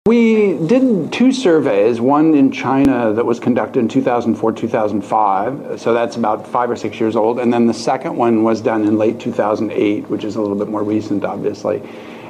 We did two surveys, one in China that was conducted in 2004-2005, so that's about 5 or 6 years old, and then the second one was done in late 2008, which is a little bit more recent, obviously.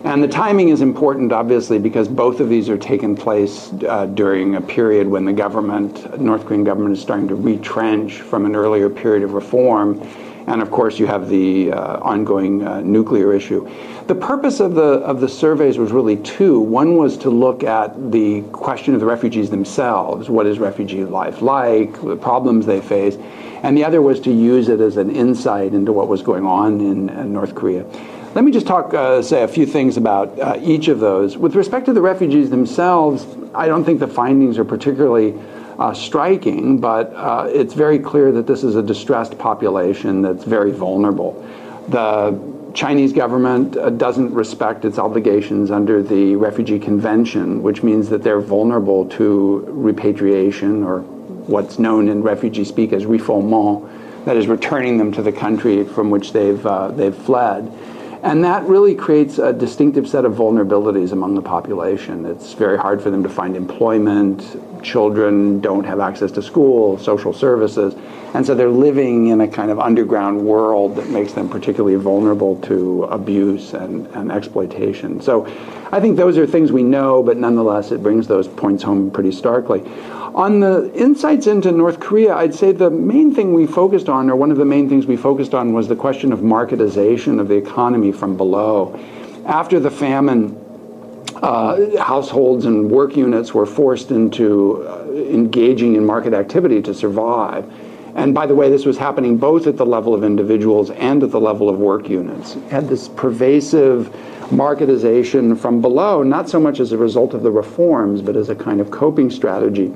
And the timing is important, obviously, because both of these are taking place during a period when the government, North Korean government, is starting to retrench from an earlier period of reform. And of course, you have the ongoing nuclear issue. The purpose of the surveys was really two. One was to look at the question of the refugees themselves. What is refugee life like? The problems they face. And the other was to use it as an insight into what was going on in North Korea. Let me just say a few things about each of those. With respect to the refugees themselves, I don't think the findings are particularly striking, but it's very clear that this is a distressed population that's very vulnerable. The Chinese government doesn't respect its obligations under the Refugee Convention, which means that they're vulnerable to repatriation, or what's known in refugee speak as refoulement, that is returning them to the country from which they've fled. And that really creates a distinctive set of vulnerabilities among the population. It's very hard for them to find employment. Children don't have access to school, social services. And so they're living in a kind of underground world that makes them particularly vulnerable to abuse and exploitation. So I think those are things we know, but nonetheless, it brings those points home pretty starkly. On the insights into North Korea, I'd say the main thing we focused on, or one of the main things we focused on, was the question of marketization of the economy from below. After the famine, households and work units were forced into engaging in market activity to survive. And by the way, this was happening both at the level of individuals and at the level of work units. It had this pervasive marketization from below, not so much as a result of the reforms, but as a kind of coping strategy.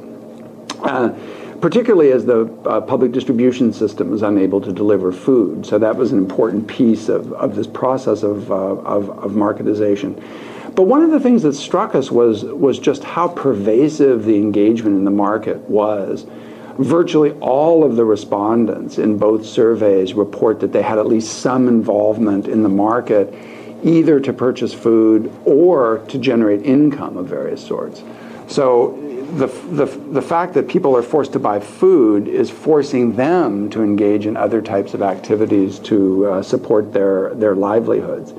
Particularly as the public distribution system was unable to deliver food. So that was an important piece of this process of marketization. But one of the things that struck us was just how pervasive the engagement in the market was. Virtually all of the respondents in both surveys report that they had at least some involvement in the market, either to purchase food or to generate income of various sorts. So the fact that people are forced to buy food is forcing them to engage in other types of activities to support their livelihoods.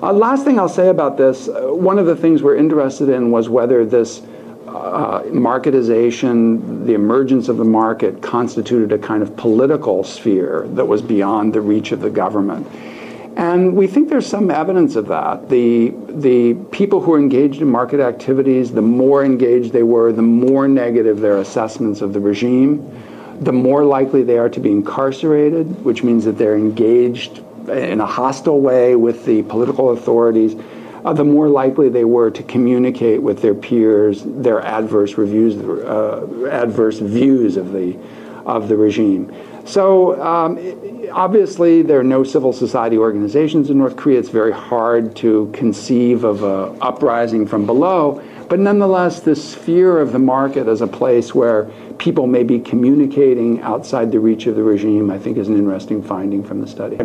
Last thing I'll say about this, one of the things we're interested in was whether this marketization, the emergence of the market, constituted a kind of political sphere that was beyond the reach of the government. And we think there's some evidence of that. The people who are engaged in market activities, the more engaged they were, the more negative their assessments of the regime, the more likely they are to be incarcerated, which means that they're engaged in a hostile way with the political authorities, the more likely they were to communicate with their peers their adverse views of the regime. So obviously there are no civil society organizations in North Korea. It's very hard to conceive of an uprising from below, but nonetheless the sphere of the market as a place where people may be communicating outside the reach of the regime, I think, is an interesting finding from the study.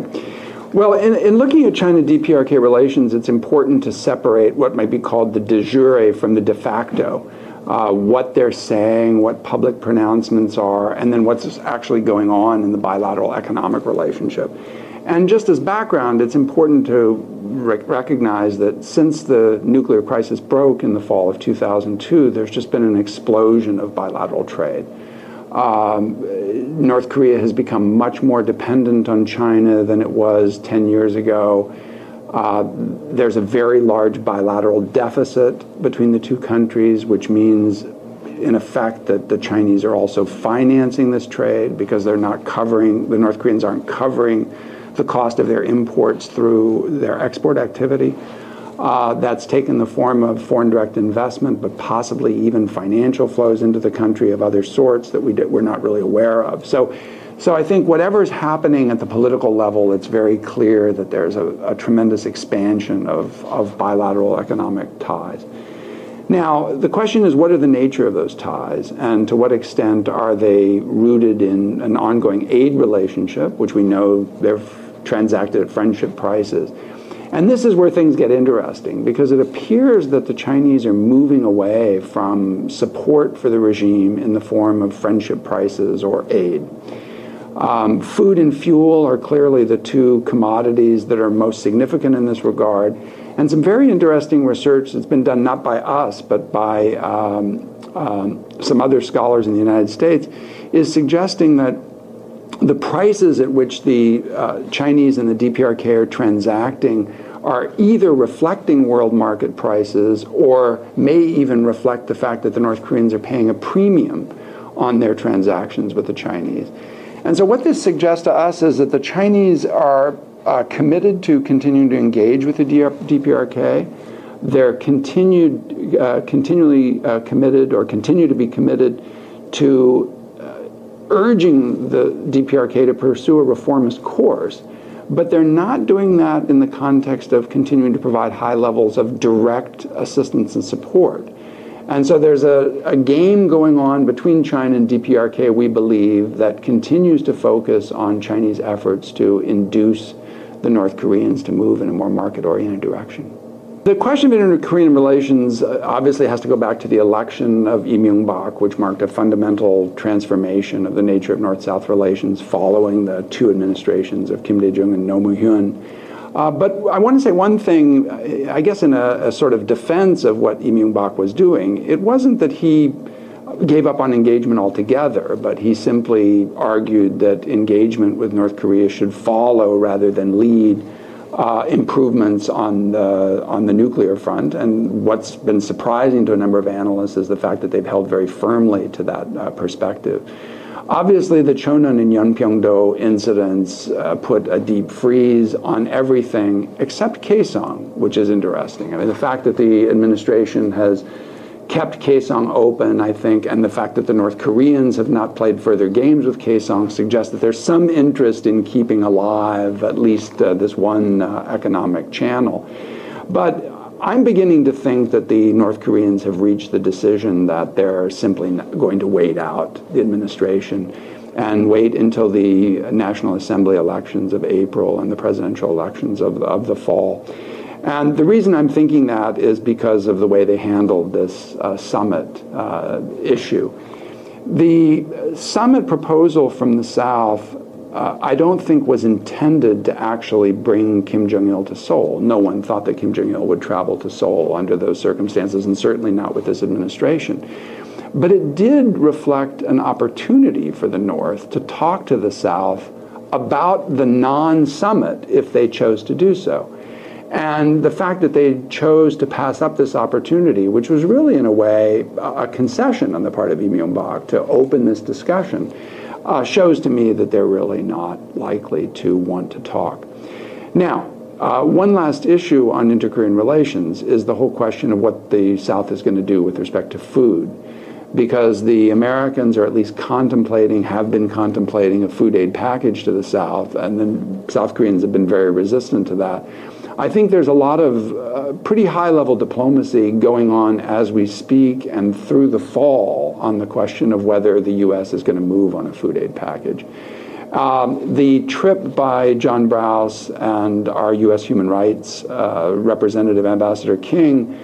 Well, in looking at China-DPRK relations, it's important to separate what might be called the de jure from the de facto. What they're saying, what public pronouncements are, and then what's actually going on in the bilateral economic relationship. And just as background, it's important to recognize that since the nuclear crisis broke in the fall of 2002, there's just been an explosion of bilateral trade. North Korea has become much more dependent on China than it was 10 years ago. There's a very large bilateral deficit between the two countries, which means, in effect, that the Chinese are also financing this trade because they're not covering, the North Koreans aren't covering the cost of their imports through their export activity. That's taken the form of foreign direct investment, but possibly even financial flows into the country of other sorts that we're not really aware of. So I think whatever's happening at the political level, it's very clear that there's a tremendous expansion of bilateral economic ties. Now, the question is, what are the nature of those ties, and to what extent are they rooted in an ongoing aid relationship, which we know they're transacted at friendship prices, And this is where things get interesting, because it appears that the Chinese are moving away from support for the regime in the form of friendship prices or aid. Food and fuel are clearly the two commodities that are most significant in this regard. And some very interesting research that's been done not by us, but by some other scholars in the United States is suggesting that the prices at which the Chinese and the DPRK are transacting are either reflecting world market prices or may even reflect the fact that the North Koreans are paying a premium on their transactions with the Chinese. And so what this suggests to us is that the Chinese are committed to continuing to engage with the DPRK. They're continually committed or continue to be committed to urging the DPRK to pursue a reformist course, but they're not doing that in the context of continuing to provide high levels of direct assistance and support. And so there's a game going on between China and DPRK, we believe, that continues to focus on Chinese efforts to induce the North Koreans to move in a more market-oriented direction. The question of inter-Korean relations obviously has to go back to the election of Lee Myung-bak, which marked a fundamental transformation of the nature of North-South relations following the two administrations of Kim Dae-jung and Roh Moo-hyun. But I want to say one thing, I guess in a sort of defense of what Lee Myung-bak was doing. It wasn't that he gave up on engagement altogether, but he simply argued that engagement with North Korea should follow rather than lead improvements on the nuclear front. And what's been surprising to a number of analysts is the fact that they've held very firmly to that perspective. Obviously, the Cheonan and Yeonpyeong-do incidents put a deep freeze on everything except Kaesong, which is interesting. I mean, the fact that the administration has kept Kaesong open, I think, and the fact that the North Koreans have not played further games with Kaesong suggests that there's some interest in keeping alive at least this one economic channel. But I'm beginning to think that the North Koreans have reached the decision that they're simply not going to wait out the administration and wait until the National Assembly elections of April and the presidential elections of the fall. And the reason I'm thinking that is because of the way they handled this summit issue. The summit proposal from the South, I don't think was intended to actually bring Kim Jong-il to Seoul. No one thought that Kim Jong-il would travel to Seoul under those circumstances, and certainly not with this administration. But it did reflect an opportunity for the North to talk to the South about the non-summit if they chose to do so. And the fact that they chose to pass up this opportunity, which was really, in a way, a concession on the part of Lee Myung-bak to open this discussion, shows to me that they're really not likely to want to talk. Now, one last issue on inter-Korean relations is the whole question of what the South is going to do with respect to food. Because the Americans are at least contemplating, have been contemplating a food aid package to the South, and the South Koreans have been very resistant to that. I think there's a lot of pretty high-level diplomacy going on as we speak and through the fall on the question of whether the U.S. is going to move on a food aid package. The trip by John Browse and our U.S. Human Rights Representative Ambassador King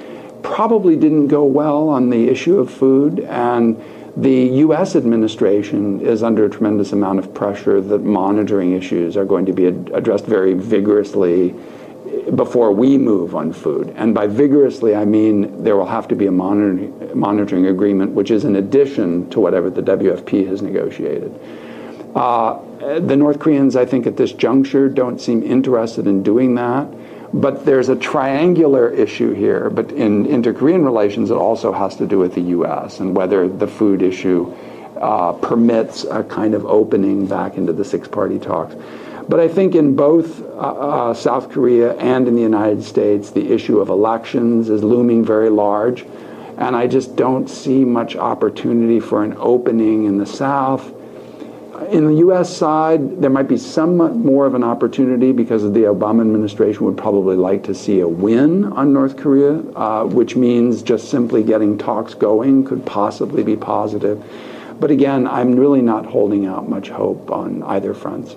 probably didn't go well on the issue of food, and the U.S. administration is under a tremendous amount of pressure that monitoring issues are going to be addressed very vigorously before we move on food. And by vigorously, I mean there will have to be a monitoring agreement, which is in addition to whatever the WFP has negotiated. The North Koreans, I think, at this juncture don't seem interested in doing that. But there's a triangular issue here. But in inter-Korean relations, it also has to do with the U.S. and whether the food issue permits a kind of opening back into the six-party talks. But I think in both South Korea and in the United States, the issue of elections is looming very large. And I just don't see much opportunity for an opening in the South. In the U.S. side, there might be somewhat more of an opportunity because the Obama administration would probably like to see a win on North Korea, which means just simply getting talks going could possibly be positive. But again, I'm really not holding out much hope on either fronts.